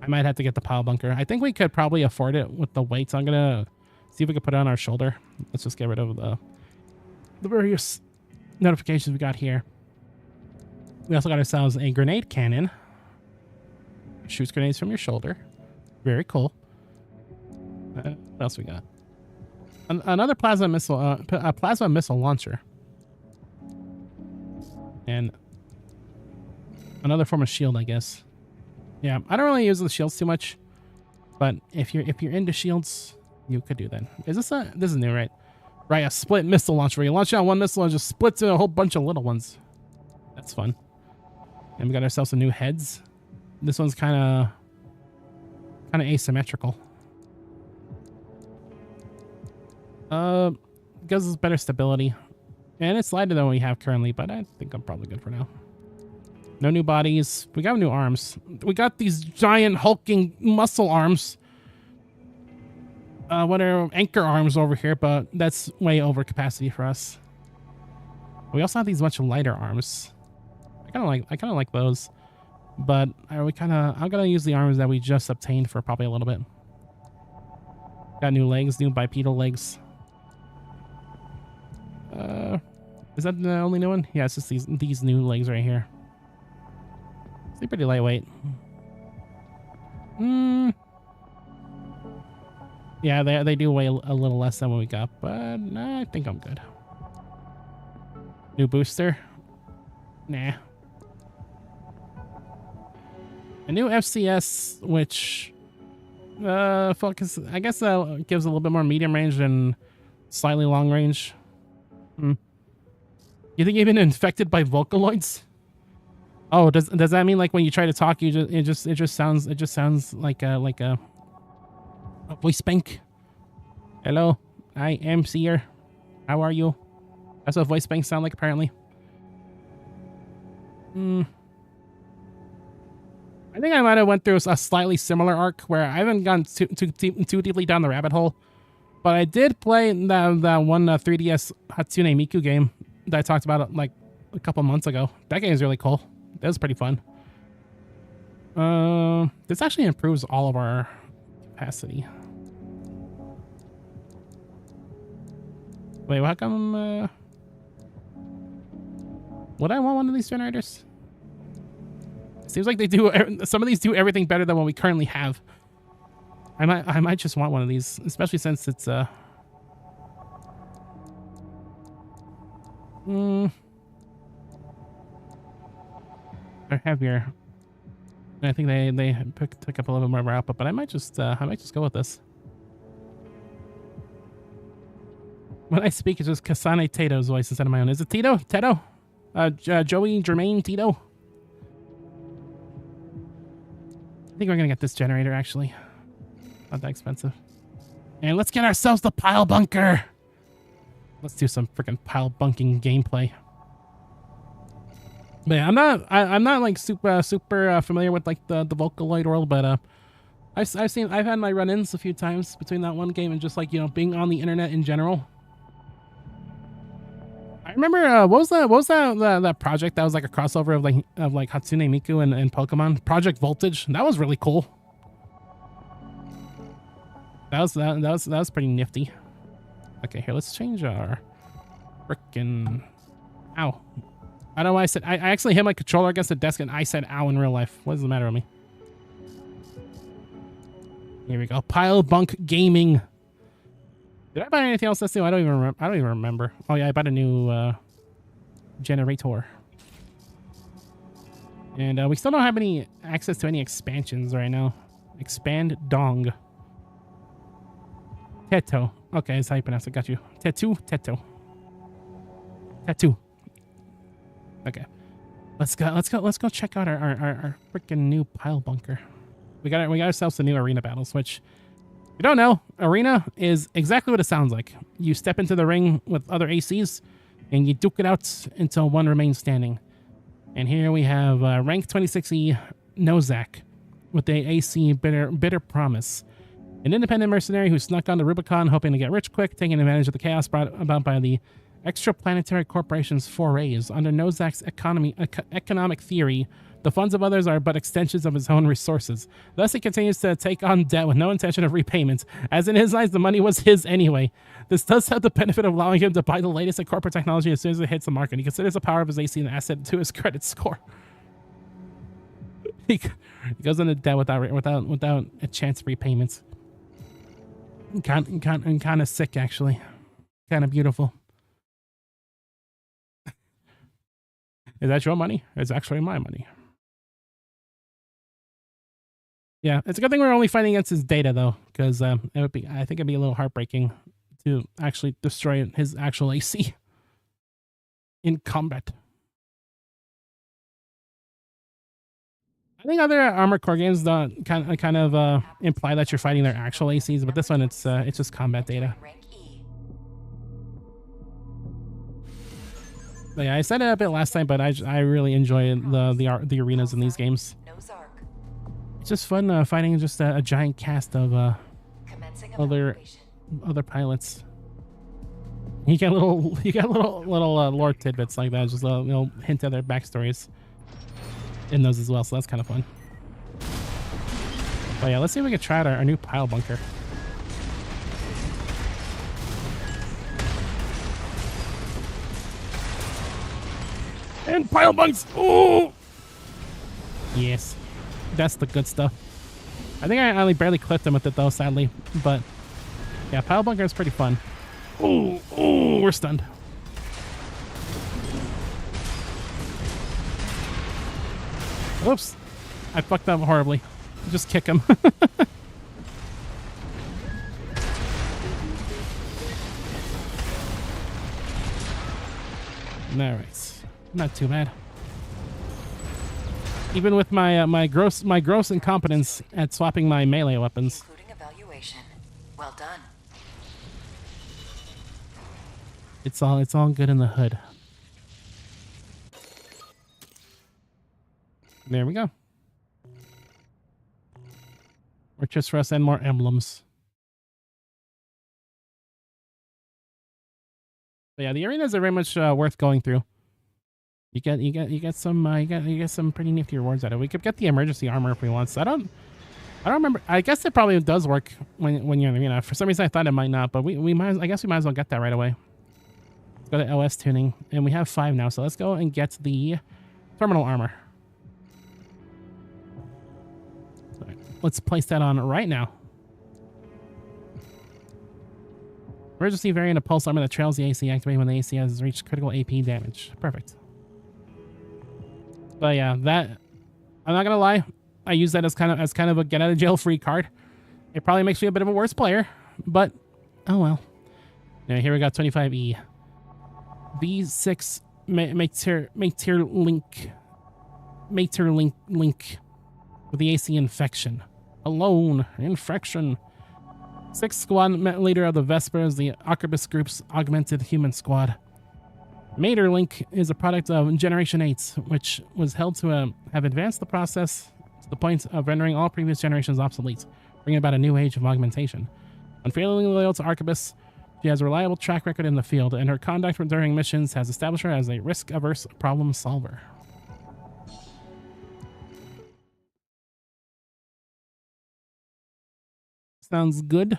I might have to get the pile bunker. I think we could probably afford it with the weights. I'm going to see if we can put it on our shoulder. Let's just get rid of the various notifications we got here. We also got ourselves a grenade cannon. Shoots grenades from your shoulder. Very cool. What else we got? Another plasma missile, a plasma missile launcher, and another form of shield, I guess. Yeah, I don't really use the shields too much, but if you're into shields, you could do that. This is new, right? Right, a split missile launcher where you launch out one missile and just splits in a whole bunch of little ones. That's fun. And we got ourselves some new heads. This one's kind of asymmetrical. Gives us better stability, and it's lighter than what we have currently, but I think I'm probably good for now. No new bodies. We got new arms. We got these giant hulking muscle arms. What are anchor arms over here, but that's way over capacity for us. We also have these much lighter arms. I kind of like those. But I'm gonna use the arms that we just obtained for probably a little bit. Got new legs, new bipedal legs. Is that the only new one? Yeah, it's just these new legs right here. They're pretty lightweight. Yeah, they do weigh a little less than what we got, but nah, I think I'm good. New booster? Nah. A new FCS, which focus, I guess that gives a little bit more medium range and slightly long range. You think you've been infected by Vocaloids? Oh, does that mean like when you try to talk, it just sounds like a voice bank? Hello, I am Seer. How are you? That's what voice banks sound like, apparently. I think I might have went through a slightly similar arc where I haven't gone too deeply down the rabbit hole, but I did play that one 3DS Hatsune Miku game that I talked about like a couple months ago. That game is really cool. That was pretty fun. This actually improves all of our capacity. Wait, how come? Would I want one of these generators? Seems like they do. Some of these do everything better than what we currently have. I might just want one of these, especially since it's they're heavier. And I think they took up a little bit more output, but I might just go with this. When I speak, it's just Kasane Tato's voice instead of my own. Is it Tito? Teto? Joey Jermaine Tito? I think we're gonna get this generator, actually. Not that expensive. And let's get ourselves the pile bunker! Let's do some freaking pile bunking gameplay. But yeah, I'm not like super familiar with like the Vocaloid world, but I've had my run-ins a few times between that one game and just like, you know, being on the internet in general. I remember what was that project that was like a crossover of like Hatsune Miku and Pokemon? Project Voltage. That was really cool. That was pretty nifty. Okay, here, let's change our frickin' ow. I don't know why I said I actually hit my controller against the desk and I said ow in real life. What is the matter with me? Here we go. Pile bunk gaming. Did I buy anything else this new? I don't even remember. Oh yeah, I bought a new generator. And we still don't have any access to any expansions right now. Expand Dong. Teto. Okay, that's how you pronounce it. Got you. Teto. Okay. Let's go check out our freaking new pile bunker. We got ourselves a new arena battles, which, if you don't know, arena is exactly what it sounds like. You step into the ring with other ACs, and you duke it out until one remains standing. And here we have rank 26E Nozak with the AC Bitter Promise. An independent mercenary who snuck onto Rubicon hoping to get rich quick, taking advantage of the chaos brought about by the extraplanetary corporation's forays. Under Nozak's economic theory, the funds of others are but extensions of his own resources. Thus, he continues to take on debt with no intention of repayment, as in his eyes, the money was his anyway. This does have the benefit of allowing him to buy the latest in corporate technology as soon as it hits the market. He considers the power of his AC an asset to his credit score. He goes into debt without a chance of repayments. Kind of sick, actually. Kind of beautiful. Is that your money? It's actually my money. Yeah, it's a good thing we're only fighting against his data, though, because I think it'd be a little heartbreaking to actually destroy his actual AC in combat. I think other Armored Core games don't kind of imply that you're fighting their actual ACs, but this one it's just combat data. But yeah, I said it a bit last time, but I really enjoy the arenas in these games. It's just fun fighting just a giant cast of other pilots. You get little lore tidbits like that, just a little hint at their backstories in those as well, so that's kind of fun. But yeah, let's see if we can try out our new pile bunker. And pile bunks! Oh! Yes. That's the good stuff. I think I only barely clipped him with it though, sadly. But yeah, pile bunker is pretty fun. Oh, we're stunned. Oops. I fucked up horribly. Just kick him. Alright. Not too bad. Even with my gross incompetence at swapping my melee weapons. Including evaluation. Well done. It's all good in the hood. There we go. More chips for us and more emblems. But yeah, the arenas are very much worth going through. You get some pretty nifty rewards out of it. We could get the emergency armor if we want. So I don't remember. I guess it probably does work when you're in the arena. For some reason I thought it might not, but I guess we might as well get that right away. Let's go to OS tuning, and we have 5 now. So let's go and get the terminal armor. So let's place that on right now. Emergency variant of pulse armor that trails the AC, activating when the AC has reached critical AP damage. Perfect. But yeah, that I'm not gonna lie, I use that as kind of a get out of jail free card. It probably makes me a bit of a worse player, but oh well. Now here we got 25E. V6 Mater link with the AC infection. Alone infection. 6th squad leader of the Vespers, the Arquebus Group's augmented human squad. Mater Link is a product of Generation 8, which was held to have advanced the process to the point of rendering all previous generations obsolete, bringing about a new age of augmentation. Unfailingly loyal to Arquebus, she has a reliable track record in the field, and her conduct during missions has established her as a risk-averse problem solver. Sounds good.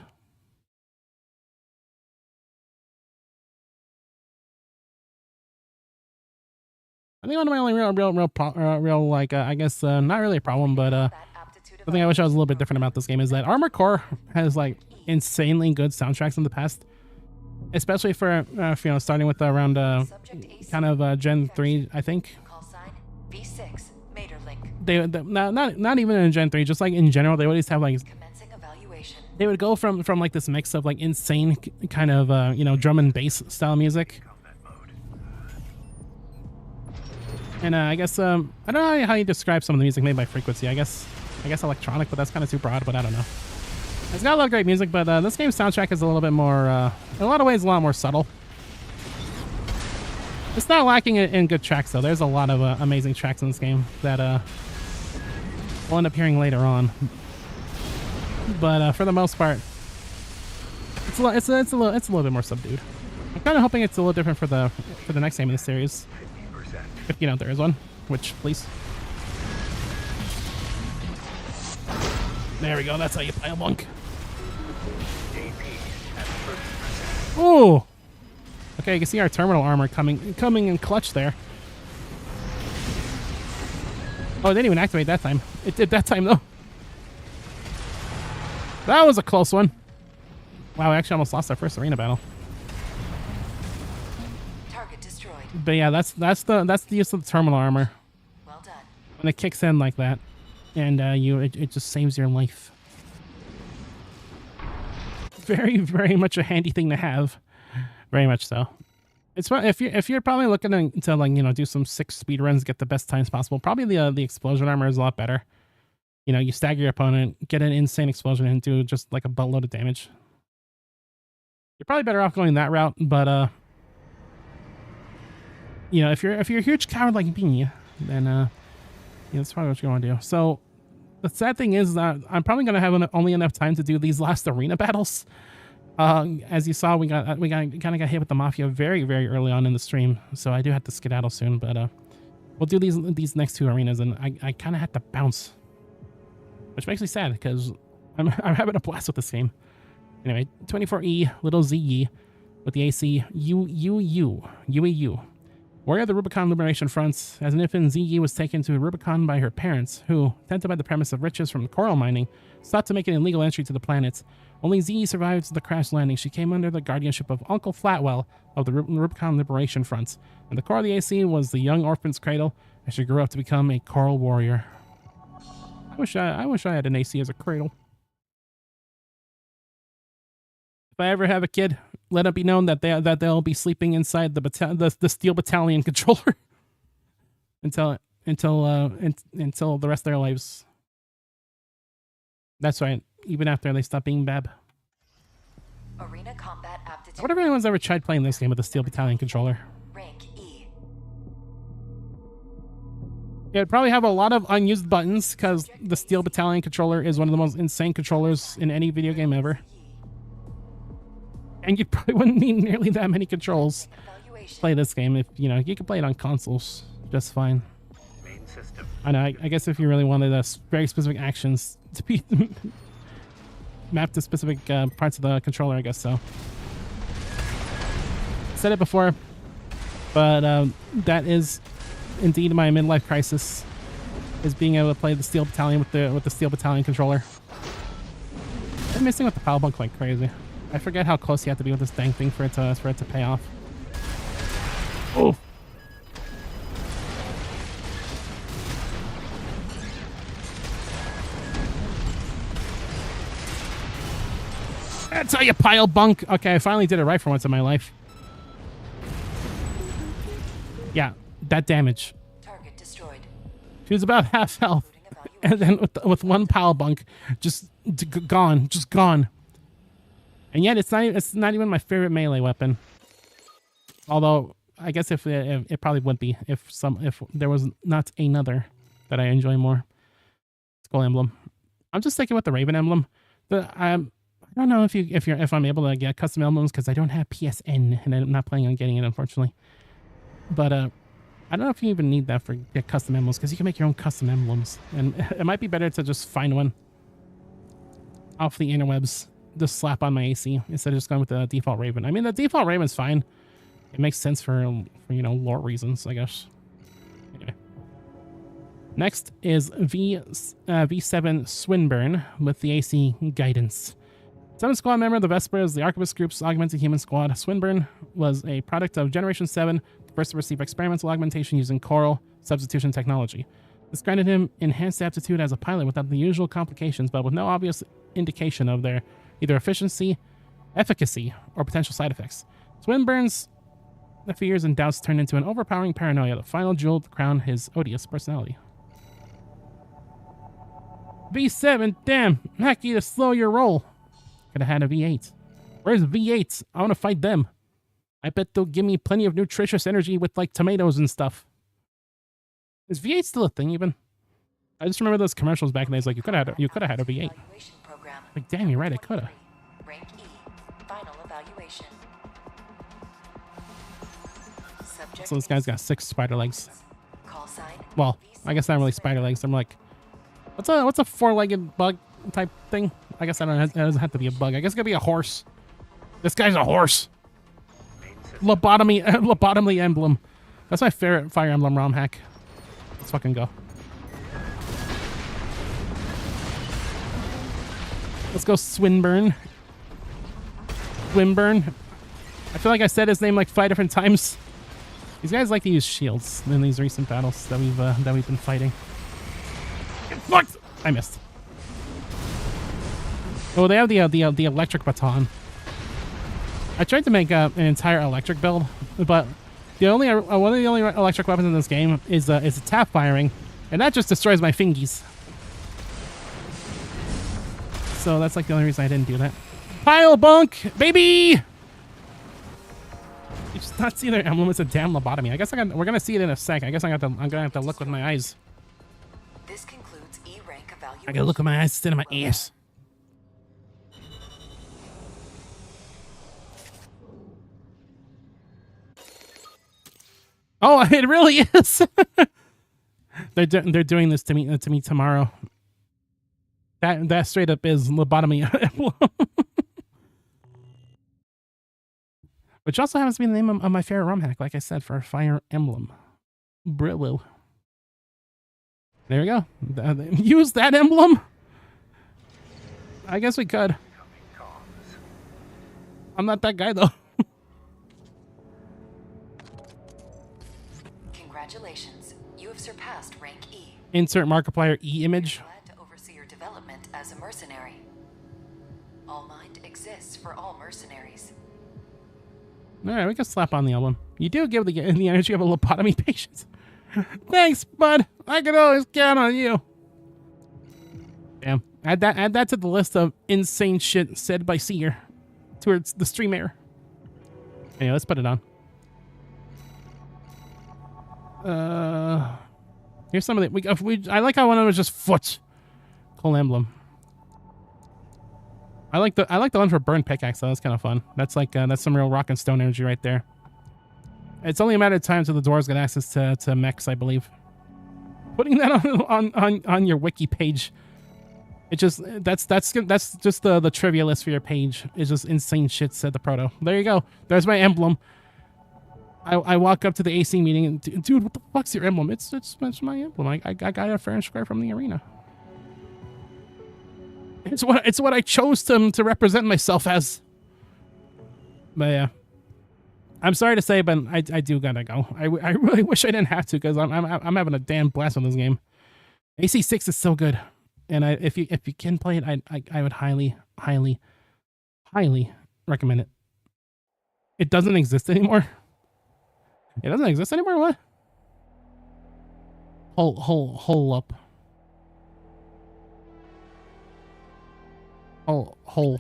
I think one of my only real like I guess not really a problem, but something I wish I was a little bit different about this game is that Armored Core has like insanely good soundtracks in the past, especially for you know, starting with around kind of Gen 3, I think. Call sign V6 Mater Link. They not even in Gen 3, just like in general, they always have like Commencing evaluation. they would go from like this mix of like insane kind of you know, drum and bass style music. And I guess I don't know how you describe some of the music made by Frequency. I guess electronic, but that's kind of too broad. But I don't know. It's got a lot of great music, but this game's soundtrack is a little bit more, in a lot of ways, a lot more subtle. It's not lacking in good tracks though. There's a lot of amazing tracks in this game that will end up hearing later on. But for the most part, it's a little bit more subdued. I'm kind of hoping it's a little different for the next game in the series. If you know there is one, which please. There we go. That's how you play a monk. Ooh. Okay, you can see our terminal armor coming in clutch there. Oh, it didn't even activate that time. It did that time though. That was a close one. Wow, we actually almost lost our first arena battle. But yeah, that's the use of the terminal armor. Well done. When it kicks in like that, and it just saves your life. Very, very much a handy thing to have. Very much so. It's if you're probably looking to like, you know, do some 6 speed runs, get the best times possible. Probably the explosion armor is a lot better. You know, you stagger your opponent, get an insane explosion, and do just like a buttload of damage. You're probably better off going that route, but you know, if you're a huge coward like me, then yeah, that's probably what you want to do. So the sad thing is that I'm probably gonna have only enough time to do these last arena battles. As you saw, we kind of got hit with the Mafia very, very early on in the stream, so I do have to skedaddle soon. But we'll do these next 2 arenas, and I kind of had to bounce, which makes me sad because I'm having a blast with this game. Anyway, 24E little ZE with the AC UEU. Warrior of the Rubicon Liberation Fronts, as an infant, ZE was taken to Rubicon by her parents, who, tempted by the promise of riches from coral mining, sought to make an illegal entry to the planet. Only ZE survived the crash landing. She came under the guardianship of Uncle Flatwell of the Rubicon Liberation Front, and the core of the AC was the young orphan's cradle as she grew up to become a coral warrior. I wish I had an AC as a cradle. If I ever have a kid, let it be known that they'll be sleeping inside the Steel Battalion controller until the rest of their lives. That's right. Even after they stop being Bab. Arena combat aptitude. I wonder if anyone's ever tried playing this game with the Steel Battalion controller. Rank E. It'd probably have a lot of unused buttons because the Steel Battalion controller is one of the most insane controllers in any video game ever. And you probably wouldn't need nearly that many controls to play this game if, you know, you could play it on consoles just fine. Main system. I know, I guess if you really wanted very specific actions to be mapped to specific parts of the controller, I guess so. Said it before, but that is indeed my midlife crisis, is being able to play the Steel Battalion with the Steel Battalion controller. I'm missing with the power bunk like crazy. I forget how close you have to be with this dang thing for it to pay off. Oh. That's how you pile bunk. Okay, I finally did it right for once in my life. Yeah, that damage. Target destroyed. She was about half health, and then with one pile bunk, just gone. And yet it's not even my favorite melee weapon. Although I guess if it probably would be if there was not another that I enjoy more. Skull emblem. I'm just sticking with the Raven emblem. I don't know if I'm able to get custom emblems because I don't have PSN and I'm not planning on getting it, unfortunately. But I don't know if you even need that for get custom emblems because you can make your own custom emblems, and it might be better to just find one off the interwebs, just slap on my AC instead of just going with the default Raven. I mean, the default Raven's fine. It makes sense for you know, lore reasons, I guess. Anyway. Next is V7 Swinburne with the AC Guidance. 7th Squad member of the Vespers, the Archivist Group's augmented human squad. Swinburne was a product of Generation 7, the first to receive experimental augmentation using coral substitution technology. This granted him enhanced aptitude as a pilot without the usual complications, but with no obvious indication of their either efficacy, or potential side effects. Swinburne's fears and doubts turned into an overpowering paranoia, the final jewel to crown his odious personality. V7, damn, Hacky to slow your roll. Could have had a V8. Where's V8? I want to fight them. I bet they'll give me plenty of nutritious energy with like tomatoes and stuff. Is V8 still a thing even? I just remember those commercials back in the days, like you could have had a V8. Like damn, you're right, I could have. Rank E. Final evaluation. So this guy's got 6 spider legs. Call sign. Well, I guess not really spider legs. I'm like, what's a 4-legged bug type thing? I guess I don't know. It doesn't have to be a bug. I guess it could be a horse. This guy's a horse. Lobotomy emblem. That's my favorite Fire Emblem ROM hack. Let's fucking go. Let's go Swinburne. Swinburne. I feel like I said his name like 5 different times. These guys like to use shields in these recent battles that we've been fighting. Get fucked! I missed. Oh, they have the electric baton. I tried to make an entire electric build, but one of the only electric weapons in this game is a tap firing, and that just destroys my fingies. So that's like the only reason I didn't do that. Pile bunk, baby! You just not see their emblem. It's a damn lobotomy. I guess we're gonna see it in a sec. I guess I'm gonna have to look with my eyes. This concludes E rank evaluation. I gotta look with my eyes instead of my ears. Oh, it really is. They're doing this to me tomorrow. That straight up is lobotomy emblem. Which also happens to be the name of my favorite ROM hack, like I said, for Fire Emblem. Brillo. There we go. Use that emblem? I guess we could. I'm not that guy, though. Congratulations. You have surpassed rank E. Insert Markiplier E image. Glad to oversee your development as a mercenary. All Mind exists for all mercenaries. Alright, we can slap on the emblem. You do give the energy of a lobotomy patient. Thanks, bud. I can always count on you. Damn. Add that to the list of insane shit said by Seer towards the streamer. Anyway, let's put it on. Here's some of the. I like how one of them was just foot. Cool emblem. I like the one for burn pickaxe though. That's kind of fun. That's like that's some real rock and stone energy right there. It's only a matter of time till the dwarves get access to mechs, I believe. Putting that on your wiki page, it just that's just the trivia list for your page. It's just insane shit, said the proto. There you go. There's my emblem. I walk up to the AC meeting and dude, what the fuck's your emblem? It's my emblem. I got it fair and square from the arena. It's what I chose to represent myself as. But yeah, I'm sorry to say, but I do gotta go. I really wish I didn't have to because I'm having a damn blast on this game. AC6 is so good, and if you can play it, I would highly recommend it. It doesn't exist anymore. It doesn't exist anymore. What? Hole up. Hole.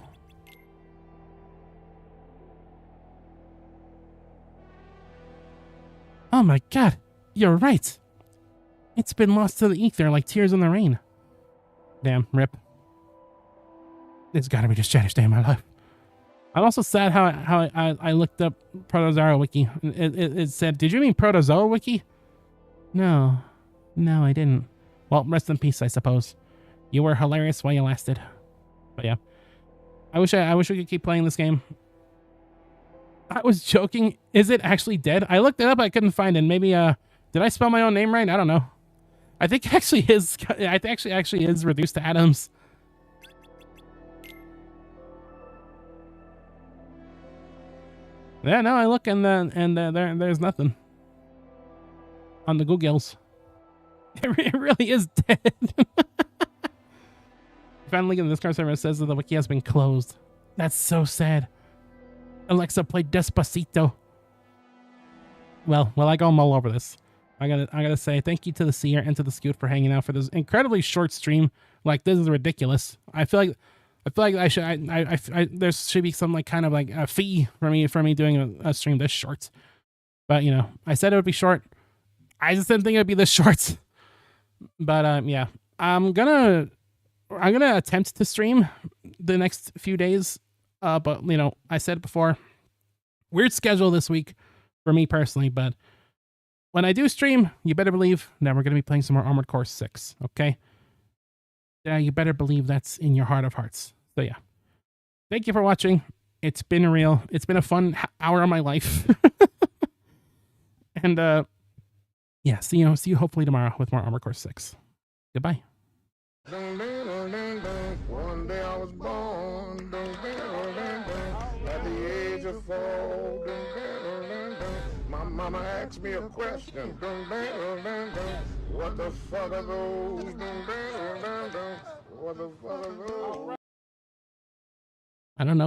Oh my god, you're right. It's been lost to the ether like tears in the rain. Damn, rip. It's gotta be the saddest day of my life. I'm also sad how I looked up Protozoa Wiki. It said, did you mean Protozoa Wiki? No, I didn't. Well, rest in peace, I suppose. You were hilarious while you lasted. But yeah, I wish we could keep playing this game. I was joking. Is it actually dead? I looked it up. I couldn't find it. Maybe did I spell my own name right? I don't know. I think actually is reduced to atoms. Yeah, no, I look and there's nothing on the Googles. It really is dead. Finally, in the Discord server, it says that the wiki has been closed. That's so sad. Alexa, play Despacito. Well, I go mull over this. I gotta say thank you to the Seer and to the Scoot for hanging out for this incredibly short stream. Like, this is ridiculous. I feel like there should be some like kind of like a fee for me doing a stream this short. But you know, I said it would be short. I just didn't think it would be this short. But yeah, I'm gonna attempt to stream the next few days. But you know, I said before, weird schedule this week for me personally. But when I do stream, you better believe that we're gonna be playing some more Armored Core 6. Okay. Yeah, you better believe that's in your heart of hearts. So yeah, thank you for watching. It's been real. It's been a fun hour of my life. And yeah, see you hopefully tomorrow with more Armored Core 6. Goodbye. One day I was born at the age of 4. My mama asked me a question. What the fuck are those? What the fuck are those? I don't know.